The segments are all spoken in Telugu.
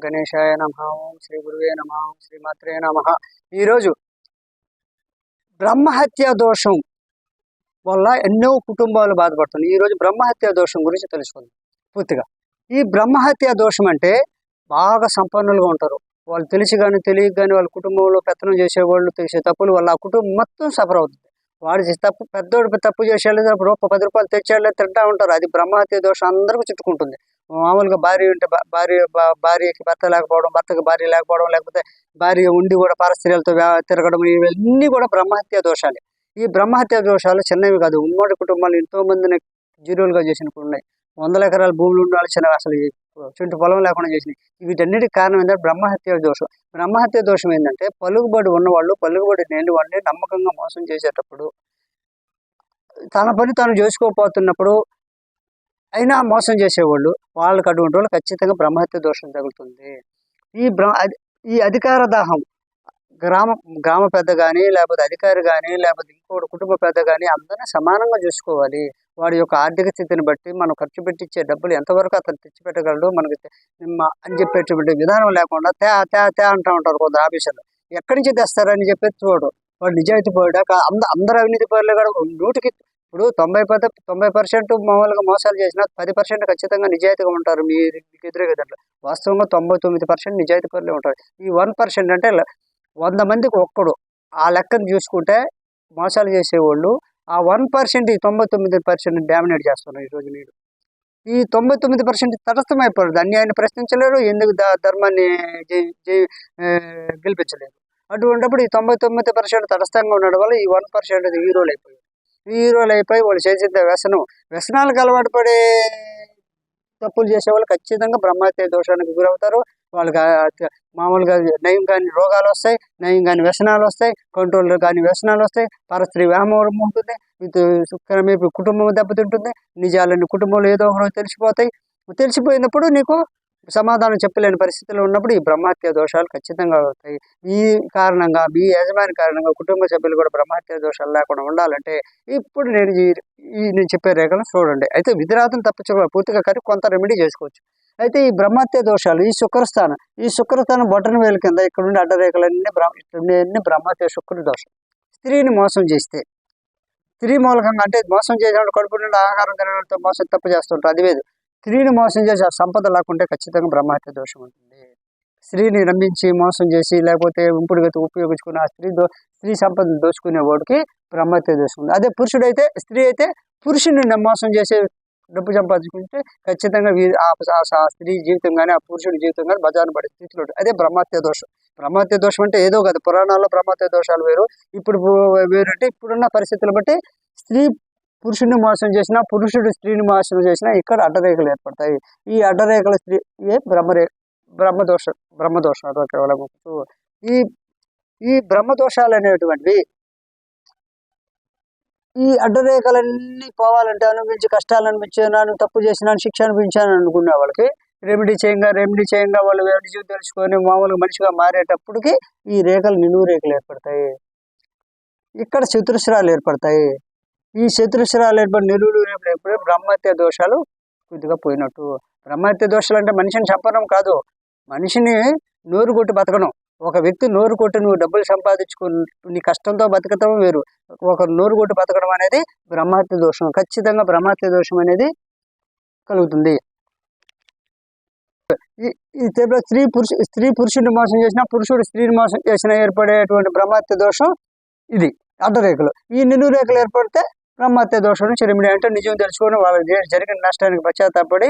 గణేశాయ నమః. ఓం శ్రీ గురువే నమః. ఓం శ్రీమాత్రే నమః. ఈరోజు బ్రహ్మహత్య దోషం వల్ల ఎన్నో కుటుంబాలు బాధపడుతున్నాయి. ఈరోజు బ్రహ్మహత్య దోషం గురించి తెలుసుకుందాం పూర్తిగా. ఈ బ్రహ్మహత్య దోషం అంటే బాగా సంపన్నులుగా ఉంటారు, వాళ్ళు తెలిసి కానీ తెలియక కానీ వాళ్ళ కుటుంబంలో పెత్తనం చేసేవాళ్ళు చేసే తప్పులు వల్ల ఆ కుటుంబం మొత్తం సఫర్ అవుతుంది. వాడు తప్పు పెద్దోడు తప్పు చేసేళ్ళు రూపాయి 10 రూపాయలు తెచ్చేళ్ళు తింటా ఉంటారు. అది బ్రహ్మహత్య దోషం అందరికీ చుట్టుకుంటుంది. మామూలుగా భార్య ఉంటే భార్యకి భర్త లేకపోవడం, భర్తకి భార్య లేకపోవడం, లేకపోతే భార్య ఉండి కూడా పరస్త్రీలతో తిరగడం, ఇవన్నీ కూడా బ్రహ్మహత్య దోషాలే. ఈ బ్రహ్మహత్య దోషాలు చిన్నవి కాదు, ఉమ్మడి కుటుంబాలు ఎంతో మందిని జీరోలుగా చేసినప్పుడు ఉన్నాయి. 100 ఎకరాల భూములు ఉండాలి చిన్న అసలు చుట్టూ పొలం లేకుండా చేసినాయి. వీటన్నిటికి కారణం ఏంటంటే బ్రహ్మహత్య దోషం. బ్రహ్మహత్య దోషం ఏంటంటే పలుకుబడి ఉన్నవాళ్ళు పలుకుబడి లేని వాళ్ళని నమ్మకంగా మోసం చేసేటప్పుడు, తన పని తాను చేసుకోపోతున్నప్పుడు అయినా మోసం చేసేవాళ్ళు, వాళ్ళకి అటువంటి వాళ్ళు ఖచ్చితంగా బ్రహ్మహత్య దోషం తగులుతుంది. ఈ అధికార దాహం గ్రామ పెద్ద కానీ, లేకపోతే అధికారి కానీ, లేకపోతే ఇంకోటి కుటుంబ పెద్ద కానీ అందరినీ సమానంగా చూసుకోవాలి. వాడి యొక్క ఆర్థిక స్థితిని బట్టి మనం ఖర్చు పెట్టించే డబ్బులు ఎంతవరకు అతను తెచ్చిపెట్టగలడు మనకి అని చెప్పేటువంటి విధానం లేకుండా తే అంటూ ఉంటారు కొందరు ఆఫీసర్లు. ఎక్కడి నుంచి తెస్తారని చెప్పి చూడు, వాడు నిజాయితీ పోయాక అందరు అవినీతి పనులు కూడా 100కి ఇప్పుడు 90% మామూలుగా మోసాలు చేసినా 10% ఖచ్చితంగా నిజాయితీగా ఉంటారు. మీకు ఎదురే కదండి, వాస్తవంగా 99% నిజాయితీ పనులే ఉంటారు. ఈ 1% అంటే 100 మందికి ఒక్కడు. ఆ లెక్కను చూసుకుంటే మోసాలు చేసేవాళ్ళు ఆ 1% 99% డామినేట్ చేస్తున్నారు ఈరోజు. మీరు ఈ 99% తటస్థమైపోయారు, అన్యాయాన్ని ప్రశ్నించలేరు, ఎందుకు ధర్మాన్ని గెలిపించలేరు. అటువంటిప్పుడు ఈ 99% తటస్థంగా ఉండడం వల్ల ఈ 1% హీరోలు అయిపోయి వాళ్ళు చేసే వ్యసనాలకు అలవాటు పడే తప్పులు చేసేవాళ్ళు ఖచ్చితంగా బ్రహ్మహత్య దోషానికి గురవుతారు. వాళ్ళకి మామూలుగా నయం కాని రోగాలు వస్తాయి, నయం కాని వ్యసనాలు వస్తాయి, కంట్రోల్ కాని వ్యసనాలు వస్తాయి, పరస్త్రీ వ్యామోహం ఉంటుంది, ఇప్పుడు కుటుంబం దెబ్బతింటుంది, నిజాలన్నీ కుటుంబంలో ఏదో ఒకరోజు తెలిసిపోయినప్పుడు నీకు సమాధానం చెప్పలేని పరిస్థితిలో ఉన్నప్పుడు ఈ బ్రహ్మహత్య దోషాలు ఖచ్చితంగా అవుతాయి. ఈ కారణంగా మీ యజమాని కారణంగా కుటుంబ సభ్యులు కూడా బ్రహ్మహత్య దోషాలు లేకుండా ఉండాలంటే ఇప్పుడు నేను చెప్పే రేఖలను చూడండి. అయితే విధిరాతను తప్పించుకోవాలి పూర్తిగా, కానీ కొంత రెమెడీ చేసుకోవచ్చు. అయితే ఈ బ్రహ్మహత్య దోషాలు ఈ శుక్రస్థానం బొటన వేలు కింద ఇక్కడ నుండి అడ్డరేఖలన్నీ బ్రహ్మహత్య శుక్రుడి దోషం. స్త్రీని మోసం చేస్తే, స్త్రీ మూలకంగా అంటే మోసం చేసినప్పుడు కడుపు నుండి ఆహారం తినడంతో మోసం తప్పు చేస్తుంటారు, అది వేరు. స్త్రీని మోసం చేసి ఆ సంపద లేకుంటే ఖచ్చితంగా బ్రహ్మహత్య దోషం ఉంటుంది. స్త్రీని నమ్మించి మోసం చేసి లేకపోతే ఉంపుడుగతి ఉపయోగించుకుని ఆ స్త్రీ సంపదను దోచుకునే వాడికి బ్రహ్మహత్య దోషం ఉంది. అదే పురుషుడైతే, స్త్రీ అయితే పురుషుని మోసం చేసే డబ్బు సంపాదించుకుంటే ఖచ్చితంగా ఆ స్త్రీ జీవితం కానీ ఆ పురుషుడి జీవితం కానీ బజారును పడే స్థితిలో ఉంటుంది. అదే బ్రహ్మహత్య దోషం. బ్రహ్మహత్య దోషం అంటే ఏదో కాదు, పురాణాల్లో బ్రహ్మహత్య దోషాలు వేరు, ఇప్పుడు వేరు. అంటే ఇప్పుడున్న పరిస్థితులు బట్టి స్త్రీ పురుషుడిని మోసం చేసినా, పురుషుడు స్త్రీని మోసం చేసినా ఇక్కడ అడ్డరేఖలు ఏర్పడతాయి. ఈ అడ్డరేఖల స్త్రీ బ్రహ్మదోషం. ఈ బ్రహ్మదోషాలు అనేటువంటివి ఈ అడ్డరేఖలన్నీ పోవాలంటే అనుభవించి కష్టాలు అనిపించాను, తప్పు చేసినాను, శిక్ష అనిపించాను అనుకునే వాళ్ళకి రెమెడీ చేయంగా వాళ్ళు నిజం తెలుసుకొని మామూలుగా మనిషిగా మారేటప్పటికి ఈ నిలువు రేఖలు ఏర్పడతాయి. ఇక్కడ చతురస్రాలు ఏర్పడతాయి. ఈ చతురస్రాలు నిలువులు రేపులు ఎప్పుడే బ్రహ్మహత్య దోషాలు కొద్దిగా పోయినట్టు. బ్రహ్మహత్య దోషాలు అంటే మనిషిని చంపడం కాదు, మనిషిని నోరు కొట్టి బతకడం. ఒక వ్యక్తి నోరు కొట్టి నువ్వు డబ్బులు సంపాదించుకుని నీ కష్టంతో బతకడం వేరు, ఒక నోరు కొట్టి బతకడం అనేది బ్రహ్మహత్య దోషం. ఖచ్చితంగా బ్రహ్మహత్య దోషం అనేది కలుగుతుంది. ఈ స్త్రీ పురుషుడిని మోసం చేసినా, పురుషుడు స్త్రీని మోసం చేసినా ఏర్పడేటువంటి బ్రహ్మహత్య దోషం ఇది అడ్డరేఖలు. ఈ నిలువు రేఖలు ఏర్పడితే బ్రహ్మహత్య దోషం నుంచి రెమెడీ అంటే నిజం తెలుసుకొని వాళ్ళకి జరిగిన నష్టానికి పశ్చాత్తాపడి,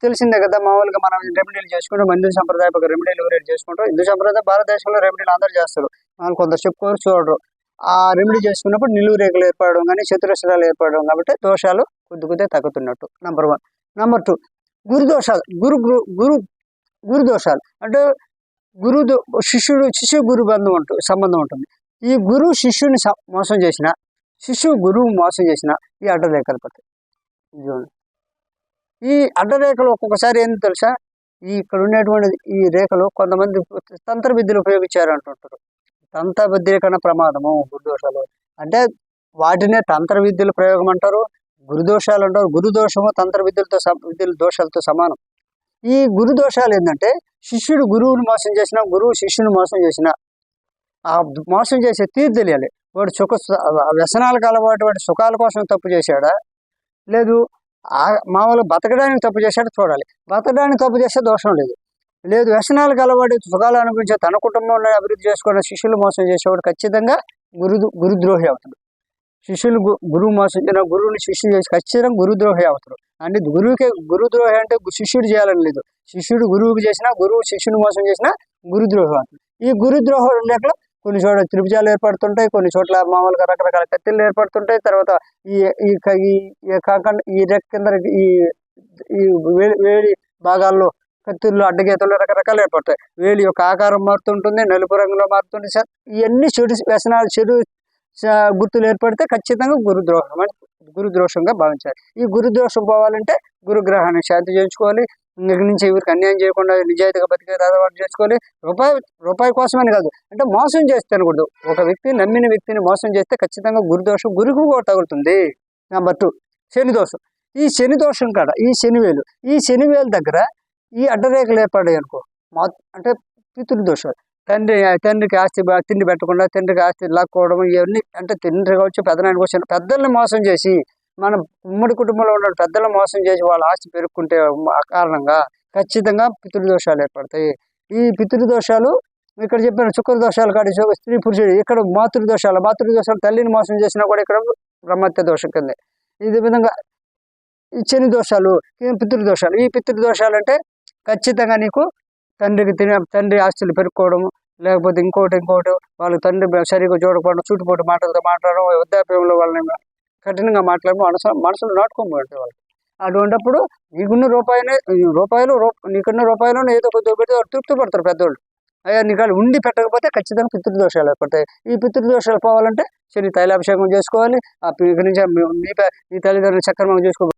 తెలిసిందే కదా మామూలుగా మనం రెమెడీలు చేసుకుంటాం, హిందూ సంప్రదాయ రెమెడీలు ఎవరైనా చేసుకుంటాం. హిందూ సంప్రదాయ భారతదేశంలో రెమెడీలు అందరూ చేస్తారు, వాళ్ళు కొందరు చెప్పుకోరు చూడరు. ఆ రెమెడీ చేసుకున్నప్పుడు నిలువు రేఖలు ఏర్పడడం కానీ చతురస్రాలు ఏర్పడడం కాబట్టి దోషాలు కొద్దిగా తగ్గుతున్నట్టు. నెంబర్ 1. నెంబర్ 2, గురుదోషాలు. గురు దోషాలు అంటే శిష్యు గురు సంబంధం ఉంటుంది. ఈ గురువు శిష్యుని మోసం చేసిన, శిష్యువు గురువు మోసం చేసిన ఈ అడ్డరేఖలు పడతాయి. ఈ అడ్డరేఖలు ఒక్కొక్కసారి ఏంటి తెలుసా, ఇక్కడ ఉండేటువంటి ఈ రేఖలు కొంతమంది తంత్ర విద్యలు ఉపయోగించారు అంటుంటారు. తంత్ర విద్య కన్నా ప్రమాదము గురుదోషాలు అంటే వాటినే తంత్ర విద్యల ప్రయోగం అంటారు, గురుదోషాలు అంటారు. గురుదోషము తంత్ర విద్యల దోషాలతో సమానం. ఈ గురు దోషాలు ఏంటంటే శిష్యుడు గురువుని మోసం చేసిన, గురువు శిష్యుని మోసం చేసిన, ఆ మోసం చేసే తీరు తెలియాలి. వాడు వ్యసనాలకు అలవాటు, వాడి సుఖాల కోసం తప్పు చేశాడా, లేదు మామూలు బతకడానికి తప్పు చేశాడు చూడాలి. బతకడానికి తప్పు చేస్తే దోషం లేదు. లేదు వ్యసనాలకు అలవాటు సుఖాలు అనిపించే తన కుటుంబంలో అభివృద్ధి చేసుకున్న శిష్యులు మోసం చేసేవాడు ఖచ్చితంగా గురుద్రోహి అవుతాడు. శిష్యులు గురువు మోసం చేసిన, గురువుని శిష్యులు చేసి ఖచ్చితంగా గురుద్రోహి అవుతారు. అంటే గురుద్రోహి అంటే శిష్యుడు చేయాలని లేదు. శిష్యుడు గురువుకి చేసినా, గురువు శిష్యుని మోసం చేసినా గురుద్రోహి అవుతుంది. ఈ గురుద్రోహం లేక కొన్ని చోట్ల త్రిభుజాలు ఏర్పడుతుంటాయి, కొన్ని చోట్ల మామూలుగా రకరకాల కత్తిళ్ళు ఏర్పడుతుంటాయి. తర్వాత ఈ రెక్క కింద ఈ వేడి భాగాల్లో కత్తిళ్ళు అడ్డగీతలు రకరకాలు ఏర్పడతాయి. వేడి యొక్క ఆకారం మారుతుంటుంది, నలుపు రంగులో మారుతుంది. సార్ ఇవన్నీ చెడు గుర్తులు ఏర్పడితే ఖచ్చితంగా గురుద్రోషంగా భావించాలి. ఈ గురుద్రోషం పోవాలంటే గురుగ్రహాన్ని శాంతి చేయించుకోవాలి. ఇక్కడి నుంచి ఎవరికి అన్యాయం చేయకుండా నిజాయితీగా బతికే అలవాటు చేసుకోవాలి. రూపాయి కోసమని కాదు, అంటే మోసం చేస్తే అనకూడదు. ఒక వ్యక్తి నమ్మిన వ్యక్తిని మోసం చేస్తే ఖచ్చితంగా గురుదోషం గురుకు కూడా తగులుతుంది. నెంబర్ 2 శని దోషం. ఈ శని దోషం కాడ ఈ శనివేలు దగ్గర ఈ అడ్డరేఖలు ఏర్పడాయి అనుకో, అంటే పితృదోషాలు. తండ్రికి ఆస్తి తిండి పెట్టకుండా తండ్రికి ఆస్తి లాక్కోవడం, ఇవన్నీ అంటే తండ్రి కావచ్చు, పెద్దనాయన కావచ్చు, పెద్దల్ని మోసం చేసి, మన ఉమ్మడి కుటుంబంలో ఉన్న పెద్దలను మోసం చేసి వాళ్ళ ఆస్తి పెరుక్కుంటే కారణంగా ఖచ్చితంగా పితృదోషాలు ఏర్పడతాయి. ఈ పితృదోషాలు ఇక్కడ చెప్పిన శుక్రదోషాలు కాదు, స్త్రీ పురుషుడు. ఇక్కడ మాతృదోషాలు తల్లిని మోసం చేసినా కూడా ఇక్కడ బ్రహ్మత్య దోషం కింద. ఇదే విధంగా ఈ శని దోషాలు, పితృదోషాలు. ఈ పితృదోషాలు అంటే ఖచ్చితంగా నీకు తండ్రి ఆస్తులు పెరుక్కోవడం, లేకపోతే ఇంకోటి వాళ్ళకి తండ్రి సరిగ్గా చూడకపోవడం, చుట్టుపోటు మాటలతో మాట్లాడడం, వృద్ధాప్యంలో వాళ్ళని కఠినంగా మాట్లాడడం, మనసులో నాటుకోబోతుంది వాళ్ళకి. అటువంటిప్పుడు నీకున్న రూపాయలు ఏదో కొద్దిగా పెడితే తృప్తి పడతారు పెద్దోళ్ళు. అయ్యా నీకు ఉండి పెట్టకపోతే ఖచ్చితంగా పితృదోషాలు ఏర్పడతాయి. ఈ పితృదోషాలు పోవాలంటే శని తైలాభిషేకం చేసుకోవాలి. ఇక్కడి నుంచి మీ తల్లిదండ్రులు సక్రమంగా చేసుకోవాలి.